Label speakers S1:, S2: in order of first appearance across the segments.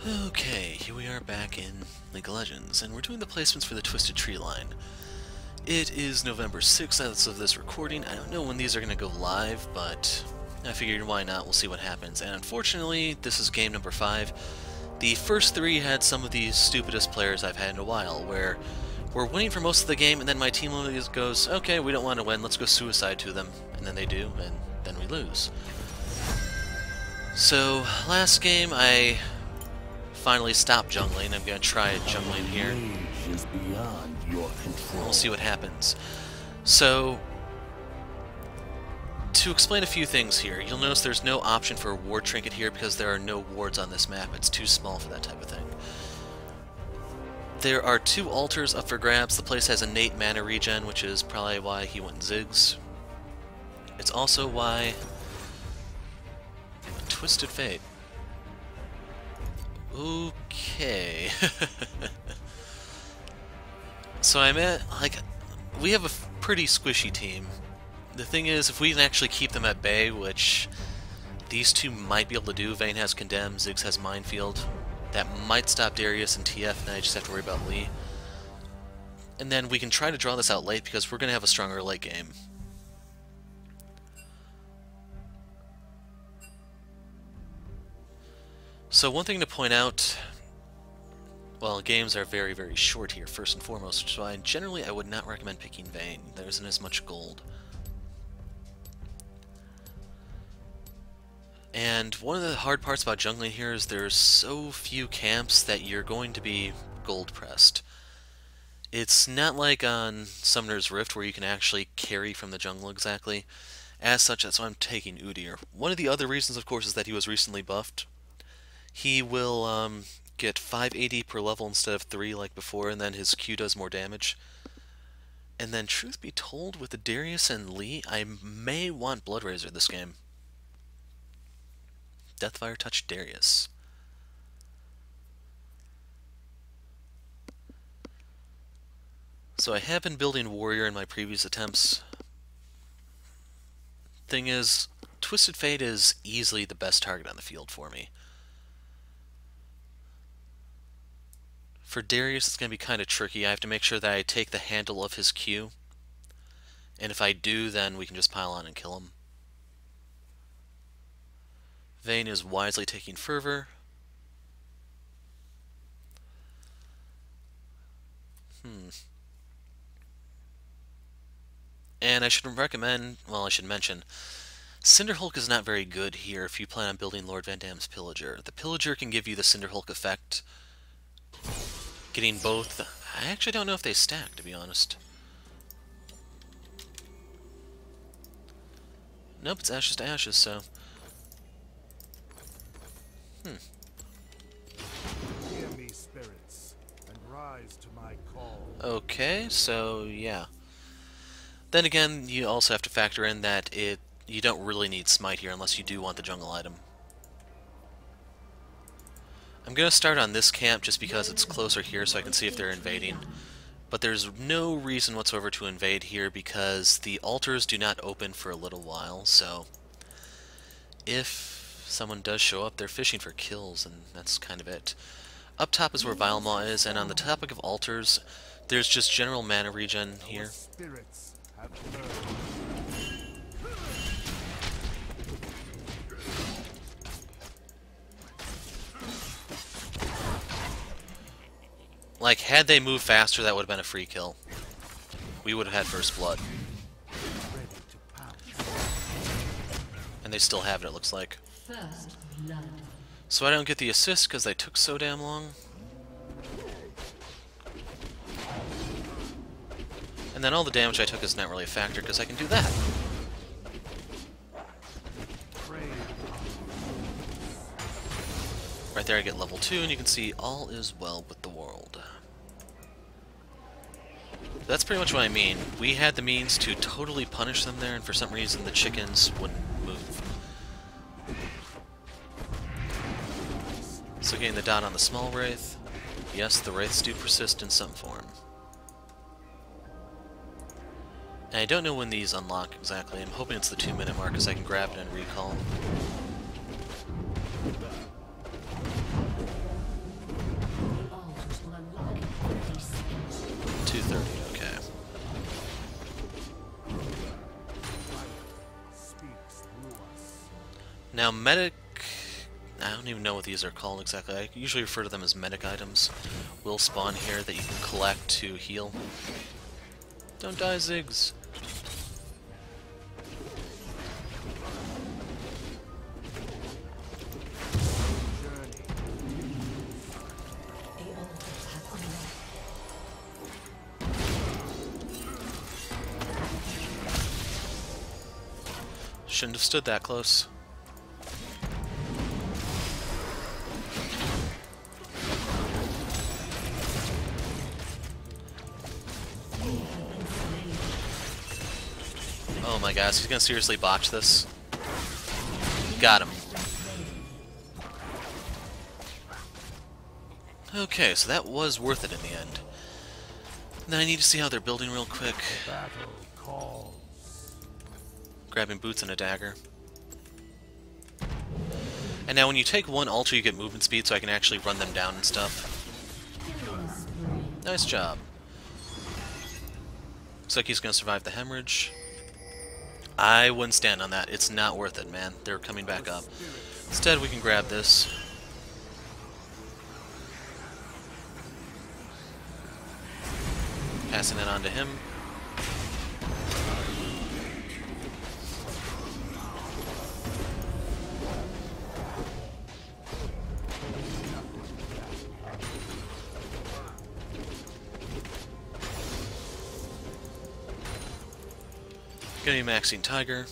S1: Okay, here we are back in League of Legends, and we're doing the placements for the Twisted Treeline. It is November 6th as of this recording. I don't know when these are going to go live, but I figured why not, we'll see what happens. And unfortunately, this is game number 5. The first 3 had some of the stupidest players I've had in a while, where we're winning for most of the game, and then my team literally goes, okay, we don't want to win, let's go suicide to them. And then they do, and then we lose. So, last game I finally stopped jungling. I'm going to try jungling here. We'll see what happens. So, to explain a few things here, you'll notice there's no option for a ward trinket here because there are no wards on this map. It's too small for that type of thing. There are 2 altars up for grabs. The place has innate mana regen, which is probably why he went Ziggs. It's also why Twisted Fate. Okay. So I'm at, we have a pretty squishy team. The thing is, if we can actually keep them at bay, which these 2 might be able to do, Vayne has Condemn, Ziggs has Minefield, that might stop Darius and TF, and I just have to worry about Lee. And then we can try to draw this out late, because we're going to have a stronger late game. So one thing to point out, well, games are very, very short here, first and foremost, so generally I would not recommend picking Vayne. There isn't as much gold. And one of the hard parts about jungling here is there's so few camps that you're going to be gold pressed. It's not like on Summoner's Rift where you can actually carry from the jungle exactly. As such, that's why I'm taking Udyr. One of the other reasons, of course, is that he was recently buffed. He will get 580 per level instead of 3 like before, and then his Q does more damage. And then, truth be told, with the Darius and Lee, I may want Blood Razor this game. Deathfire Touch Darius. So I have been building Warrior in my previous attempts. Thing is, Twisted Fate is easily the best target on the field for me. For Darius, it's going to be kind of tricky. I have to make sure that I take the handle of his Q. And if I do, then we can just pile on and kill him. Vayne is wisely taking Fervor. And I should recommend, well, I should mention, Cinderhulk is not very good here if you plan on building Lord Van Dam's Pillager. The Pillager can give you the Cinderhulk effect. Getting both. I actually don't know if they stack, to be honest. Nope, it's ashes to ashes, so.
S2: Hear me, spirits, and rise to my call.
S1: Okay, so yeah. Then again, you also have to factor in that you don't really need Smite here unless you do want the jungle item. I'm going to start on this camp just because it's closer here so I can see if they're invading. But there's no reason whatsoever to invade here because the altars do not open for a little while, so if someone does show up, they're fishing for kills, and that's kind of it. Up top is where Vilemaw is, and on the topic of altars, there's just general mana regen here.
S2: Spirits have heard.
S1: Like, had they moved faster, that would have been a free kill. We would have had first blood. And they still have it, it looks like. So I don't get the assist because they took so damn long. And then all the damage I took is not really a factor because I can do that. Right there I get level 2 and you can see all is well with the world. That's pretty much what I mean. We had the means to totally punish them there, and for some reason the chickens wouldn't move. So getting the dot on the small wraith. Yes, the wraiths do persist in some form. And I don't know when these unlock exactly. I'm hoping it's the 2-minute mark because I can grab it and recall. Now, medic... I don't even know what these are called exactly. I usually refer to them as medic items. Will spawn here that you can collect to heal. Don't die, Ziggs! Shouldn't have stood that close. Oh my gosh, he's gonna seriously botch this. Got him. Okay, so that was worth it in the end. Now I need to see how they're building real quick.
S2: Battle calls.
S1: Grabbing boots and a dagger. And now when you take one ultra, you get movement speed, so I can actually run them down and stuff. Nice job. Looks like he's gonna survive the hemorrhage. I wouldn't stand on that. It's not worth it, man. They're coming back up. Instead, we can grab this. Passing it on to him. Gonna be maxing Tiger.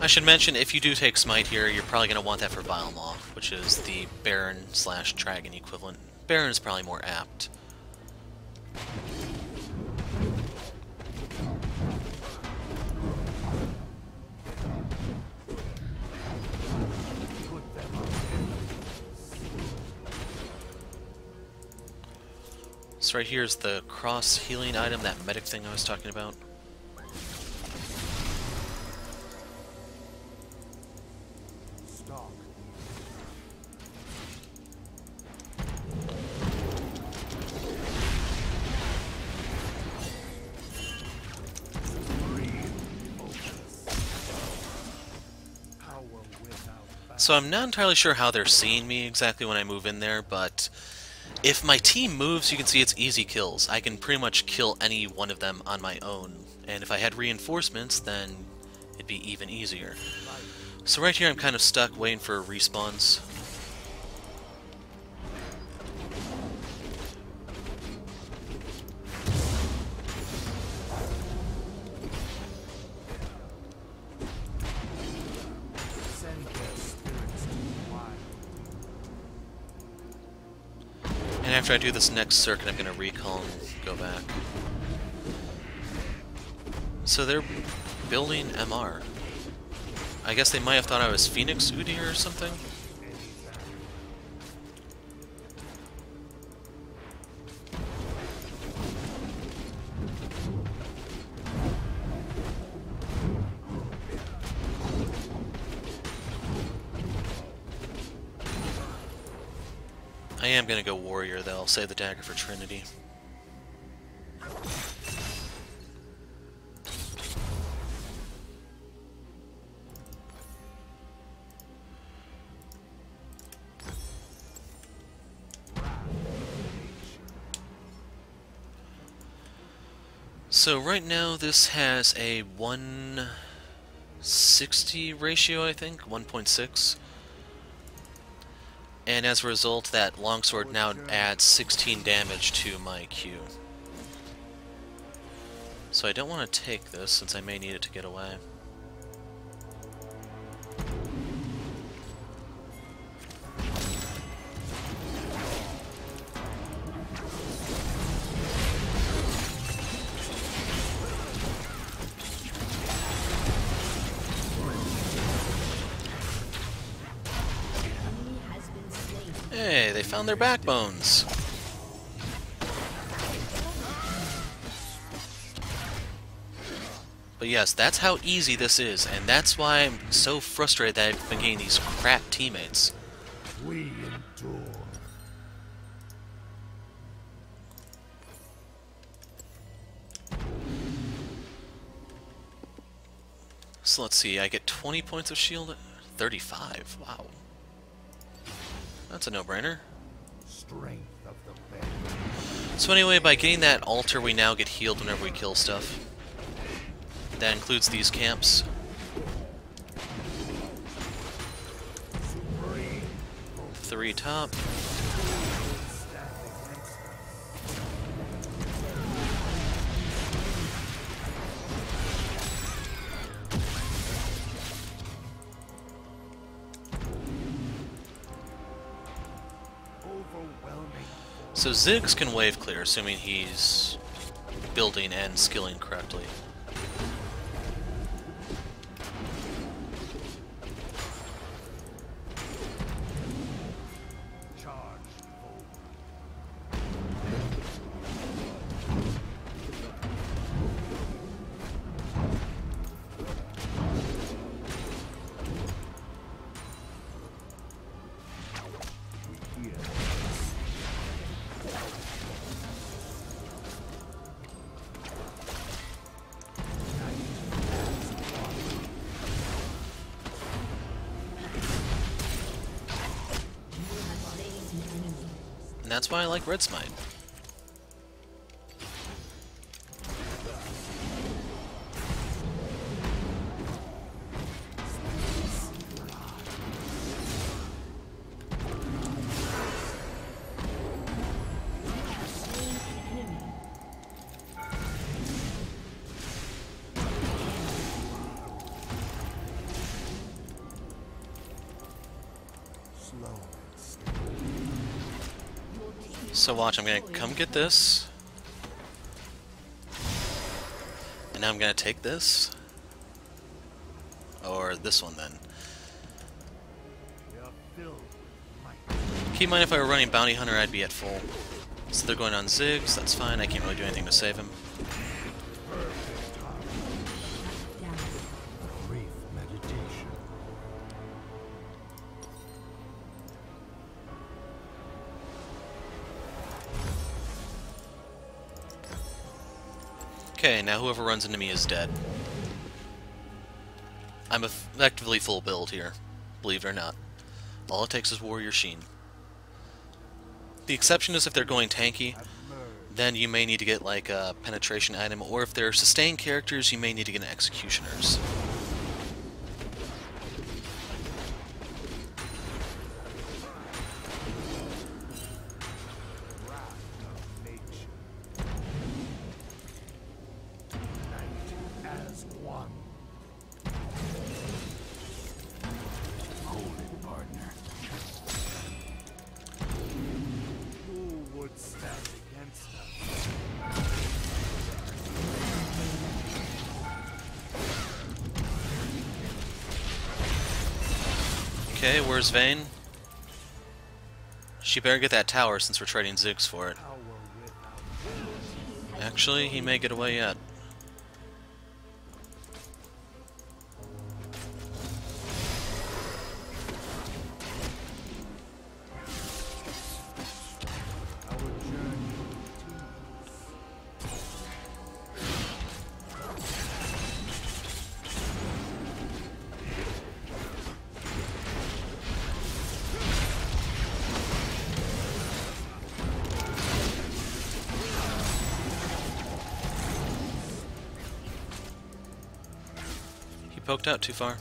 S1: I should mention, if you do take Smite here, you're probably going to want that for Vile Maw, which is the Baron/Dragon equivalent. Baron is probably more apt. So right here is the cross healing item, that medic thing I was talking about.
S2: Stalk.
S1: So I'm not entirely sure how they're seeing me exactly when I move in there, but if my team moves, you can see it's easy kills. I can pretty much kill any one of them on my own. And if I had reinforcements, then it'd be even easier. So right here I'm kind of stuck waiting for respawns. And after I do this next circuit, I'm going to recall and go back. So they're building MR. I guess they might have thought I was Phoenix Udyr or something? I am going to go Warrior, though. I'll save the dagger for Trinity. So right now this has a 160 ratio, I think, 1.6. And as a result, that longsword now adds 16 damage to my Q. So I don't want to take this, since I may need it to get away. Hey, they found their backbones! But yes, that's how easy this is, and that's why I'm so frustrated that I've been getting these crap teammates.
S2: We endure.
S1: So let's see, I get 20 points of shield? 35, wow. That's a no-brainer.
S2: Strength of the band.
S1: So anyway, by getting that altar, we now get healed whenever we kill stuff. That includes these camps.
S2: Supreme.
S1: 3 top.
S2: Stand against us. Overwhelming.
S1: So Ziggs can wave clear, assuming he's building and skilling correctly.
S2: Charge forward. We hear.
S1: And that's why I like Red Smite.
S2: Slow and steady.
S1: So watch, I'm gonna come get this. And now I'm gonna take this. Or this one then.
S2: They are filled with might.
S1: Keep in mind if I were running Bounty Hunter, I'd be at full. So they're going on Ziggs, that's fine, I can't really do anything to save him.
S2: Perfect harmony. A brief meditation.
S1: Okay, now whoever runs into me is dead. I'm effectively full build here, believe it or not. All it takes is Warrior Sheen. The exception is if they're going tanky,
S2: Have merged.
S1: then you may need to get like a penetration item, or if they're sustained characters, you may need to get an Executioner's.
S2: Wrath of nature. Night as one. Hold it, partner. Who would stand against us?
S1: Okay, where's Vayne? She better get that tower since we're trading Ziggs for it.
S2: Power without
S1: Actually, he may get away yet.
S2: our journey continues.
S1: He poked out too far.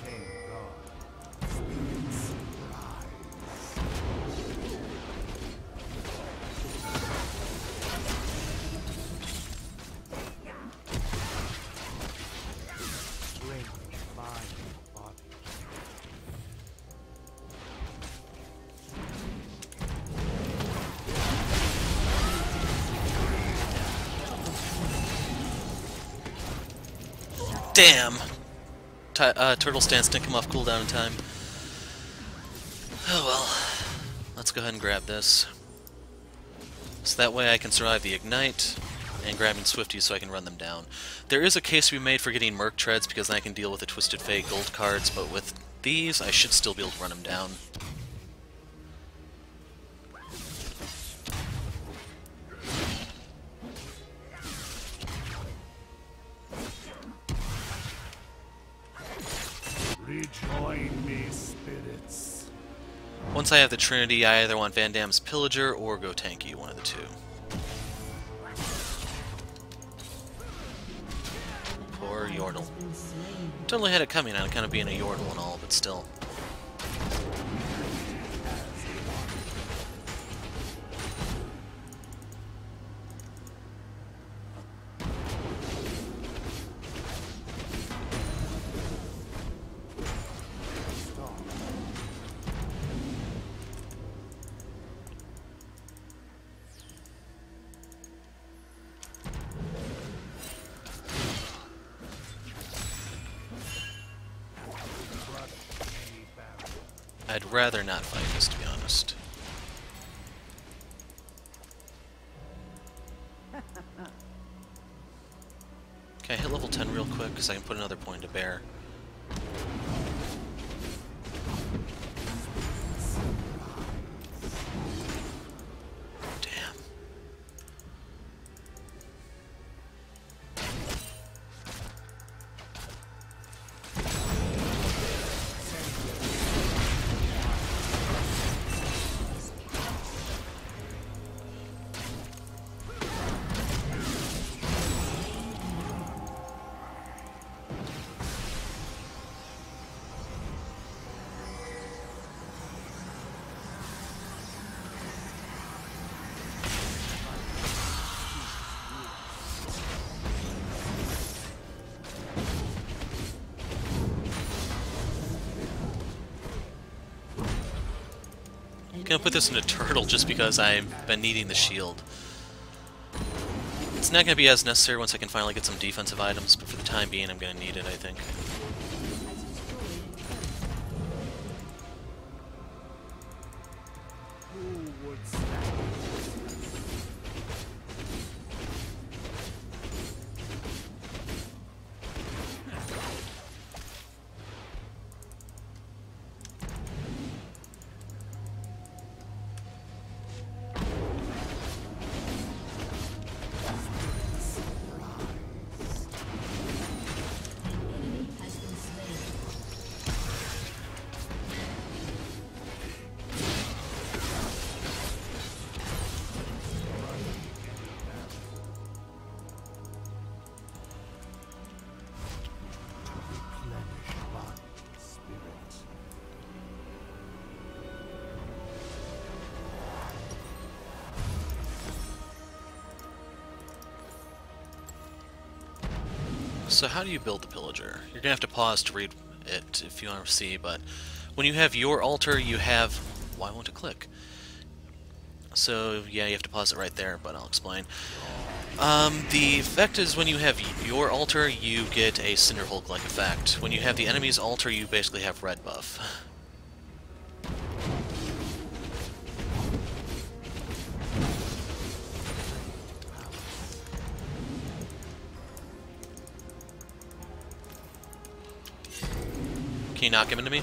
S2: Maintain guard. Spirits rise. Strength of mind and body.
S1: Damn! Turtle stance didn't come off cooldown in time. Oh well. Let's go ahead and grab this. So that way I can survive the Ignite, and grabbing Swifties so I can run them down. There is a case to be made for getting Merc Treads, because then I can deal with the Twisted Fate gold cards, but with these, I should still be able to run them down. Once I have the Trinity, I either want Van Damme's Pillager or go tanky, one of the two. Poor Yordle. Totally had it coming on kind of being a Yordle and all, but still. I'd rather not fight this, to be honest. Okay, hit level 10 real quick, because I can put another point to bear. Damn. Gonna put this in a turtle just because I've been needing the shield. It's not gonna be as necessary once I can finally get some defensive items, but for the time being I'm gonna need it, I think.
S2: Who would stand?
S1: So how do you build the Pillager? You're gonna have to pause to read it if you want to see, but when you have your altar, you have... Why won't it click? So yeah, you have to pause it right there, but I'll explain. The effect is when you have your altar, you get a Cinder Hulk-like effect. When you have the enemy's altar, you basically have red buff. Can you knock him into me?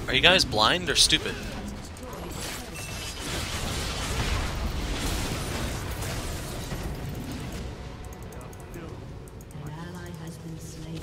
S1: Are you guys blind or stupid?
S3: An ally has been slain.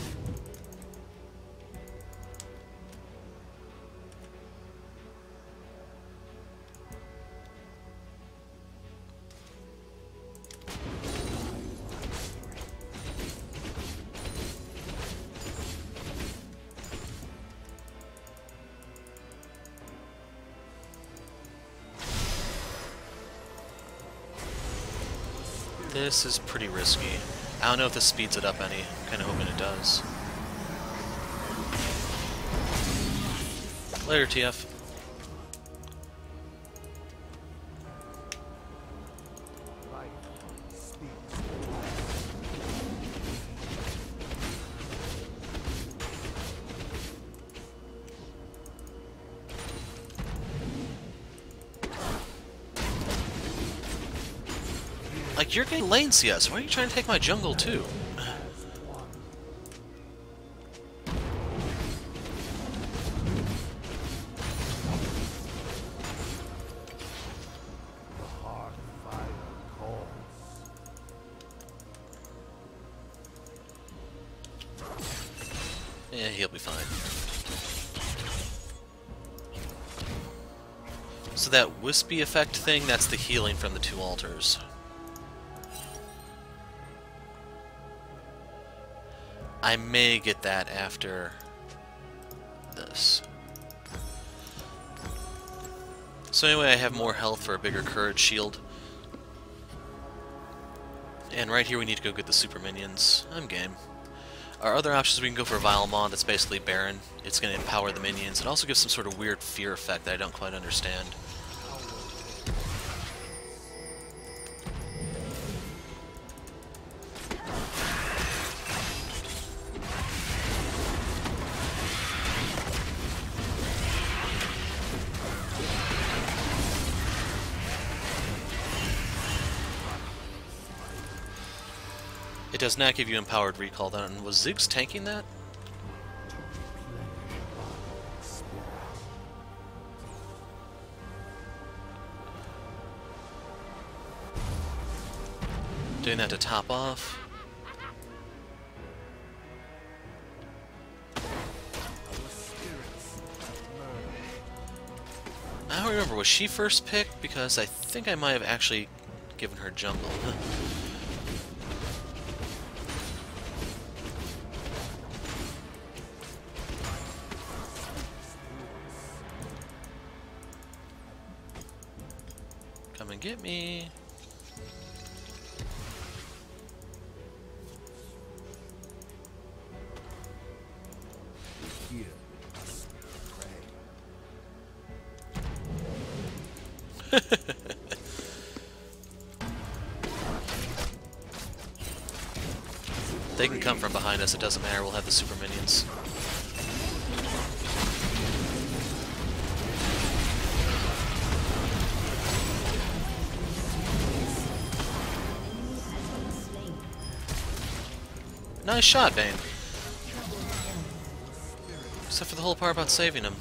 S1: This is pretty risky. I don't know if this speeds it up any. I'm kind of hoping it does. Later, TF.
S2: Life speaks.
S1: Like, you're getting lane CS. Why are you trying to take my jungle, too?
S2: The hard fire calls.
S1: Yeah, he'll be fine. So that wispy effect thing, that's the healing from the 2 altars. I may get that after this. So anyway, I have more health for a bigger courage shield. And right here we need to go get the super minions. I'm game. Our other options, we can go for Vile Maw, that's basically Baron. It's going to empower the minions. It also gives some sort of weird fear effect that I don't quite understand. It does not give you empowered recall then. Was Ziggs tanking that? Doing that to top off. I don't remember, was she first picked? Because I think I might have actually given her jungle. Come and get me.
S2: Here must pray.
S1: They can come from behind us, it doesn't matter, we'll have the super minions. Nice shot, Bane. Except for the whole part about saving him.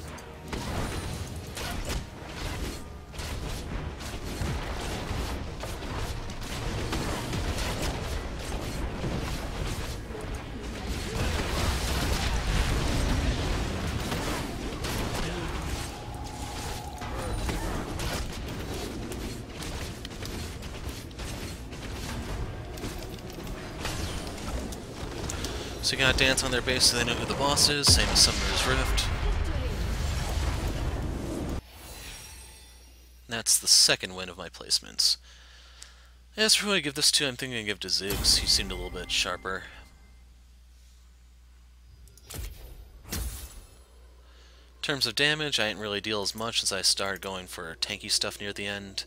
S1: So you gotta dance on their base so they know who the boss is, same as Summoner's Rift. That's the second win of my placements. As for who I give this to, I'm thinking I give to Ziggs. He seemed a little bit sharper. In terms of damage, I didn't really deal as much as I started going for tanky stuff near the end.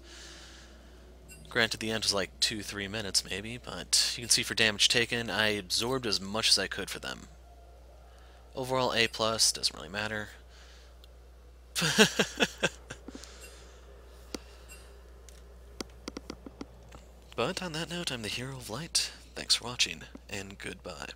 S1: Granted, the end was like 2-3 minutes maybe, but you can see for damage taken, I absorbed as much as I could for them. Overall, A+, doesn't really matter. But on that note, I'm the Hero of Light. Thanks for watching, and goodbye.